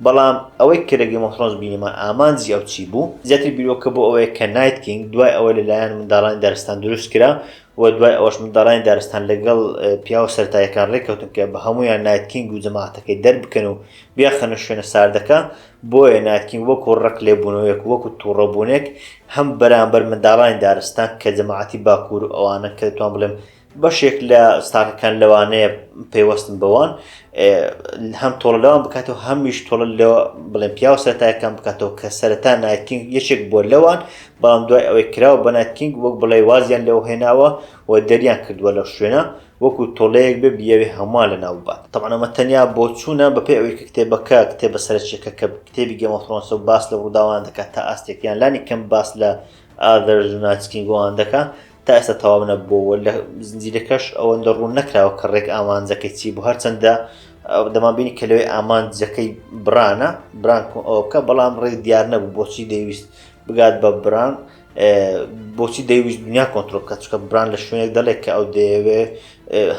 بەڵام ئەوەی کە لە گێم ئۆف ترۆنز بینیمان ئامانجی ئەو چی بوو زیاتر بیرۆکە بۆ ئەوەیە کە نایت کینگ دوای ئەوەی لەلایەن منداڵانی دارستان دروست کرا و دوای ئەوەش منداڵانی دارستان لەگەڵ پیاوە سەرەتاییەکان ڕێککەوتن کە بە هەمویان نایت کینگ و جەماعەتەکەی دەربکەن و بیاخەنە شوێنە ساردەکە. بۆیە نایت کینگ وەکو ڕق لێبوونەوەیەک وەکو تووڕەبوونێک هەم بەرامبەر منداڵانی دارستان کە جەماعەتی باکوور و ئەوانە کە دەتوان بڵێم بەشێک لە ستارەکان لەوانەیە پێوەستن بەوان هەم تۆڵە لەوان بکاتەوە هەمیش تۆڵە لەوە بڵێن پیاوە سەرەتاییەکان بکاتەوە کە سەرەتا نایت کینگ یەکێک بۆ لەوان. بەڵام دوای ئەوەی کراوە بە نایت کینگ وەک بڵێ وازیان لەوە هێناوە و دەریان کردووە لەو شوێنە وەکو تۆڵەیەک بێ بیەوێ هەمووان لەناو بات. تەبعاً ئەمە تەنیا بۆ چوونە بەپێی ئەوەی کە کتێبەکە کتێبە سەرچێکە کە کتێبی گێم ئۆف ترۆنز باس لە ڕووداوان دەکات تا ئاستێکیان لانی کەم باس لە ئادەرز و نایت کینگ وان دەکات تا ئێستا تەواو نەبووە. لە زنجیرەکەش ئەوەندە ڕوون نەکراوە کە ڕێک ئامانجەکەی چی بوو هەرچەندە دەمابینی کە لەوێ ئامانجەکەی برانە بران ئەوە بکە بەڵام ڕێک دیار نەبوو بۆچی دەیویست بگات بە بران بۆچی دەیویست دنیا کۆنتڕۆل بکات چونکە بران لە شوێنێک دەڵێت کە ئەو دەیەوێ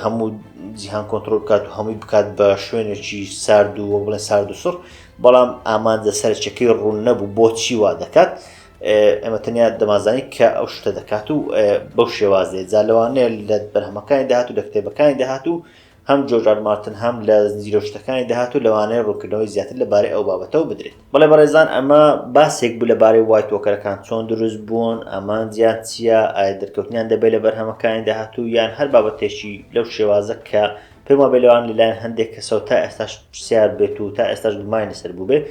هەموو جیهان کۆنتڕۆل بکات و هەمووی بکات بە شوێنێکی سارد و بڵێن سارد و سوڕ بەڵام ئامانجە سەرچەکەی ڕوون نەبوو بۆچی وا دەکات. ئەمە تەنیا دەمازانی کە ئەو شتە دەکات و بەو شێوازەیە جا لەوانەیە لە بەرهەمەکانی داهات و لە کتێبەکانی داهات و هەم جۆرج ئار مارتن هەم لە زنجیرە شتەکانی داهات و لەوانەیە ڕوونکردنەوەی زیاتر لەبارەی ئەو بابەتەوە بدرێت. بەڵێ بەڕێزان ئەمە باسێک بوو لەبارەی وایت وۆکەرەکان چۆن دروست بوون ئامانجیان چییە ئایا دەرکەوتنیان دەبێت لە بەرهەمەکانی داهات و یان هەر بابەتێکی لەو شێوازە کە پێم وابێت لەوان لەلایەن هەندێک کەسەوە تا ئێستاش پرسیار بێت و تا ئێستاش گومانی لەسەر بوو بێت.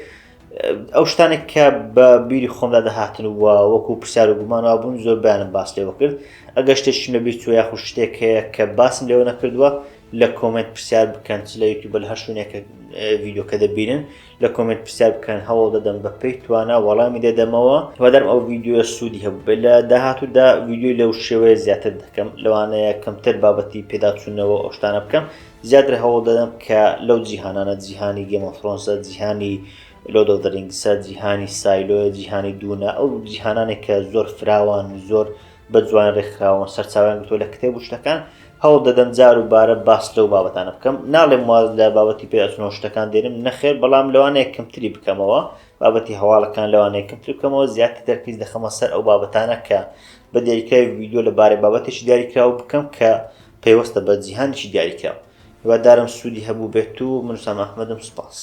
ئەو شتانێک کە بە بیری خۆمدا دەهاتن و وەکو پرسیار و گومان وابوون زۆر بەیانم باس لێوە کرد. ئەگەر شتێکشم لە بیر چوە یاخود شتێک هەیە کە باسم لێوە نەکردووە لە کۆمنت پرسیار بکەن چ لە یوتیوب لە هەر شوێنێکە ڤیدیۆکە دەبینن لە کۆمنت پرسیار بکەن هەوڵ دەدەم بە پێی توانە وەڵامی دەدەمەوە وەدەرم ئەو ڤیدیۆ سوودی هەبوو بێت. لە داهاتوودا ڤیدیۆی لەو شێوەیە زیاتر دەکەم لەوانەیە کەمتر بابەتی پێداچوونەوە ئەو شتانە بکەم زیاتر هەوڵ دەدەم کە لەو جیهانانە جیهانی گێم ئۆف ترۆنزە جیهانی لۆرد ئۆف دە ڕینگسە جیهانی سایلۆیە جیهانی دوونە ئەو جیهانانێک کە زۆر فراوان زۆر بە جوان ڕێکخراون سەرچاویان گرتووە لە کتێب و شتەکان هەوڵ دەدەم جار و بارە باس لەو بابەتانە بکەم. ناڵێم واز لە بابەتی پێداچوونەوە شتەکان دێنم نەخێر بەڵام لەوانەیە کەمتری بکەمەوە بابەتی هەواڵەکان لەوانەیە کەمتر بکەمەوە زیاتر دەرکیز دەخەمە سەر ئەو بابەتانە کە بە دیاریکراوی ڤیدیۆ لەبارەی بابەتێکی دیاریکراوە بکەم کە پێوەستە بە جیهانێکی دیاریکراوە. هیوادارم سوودی هەبوو بێت و من سام ئەحمەدم سوپاس.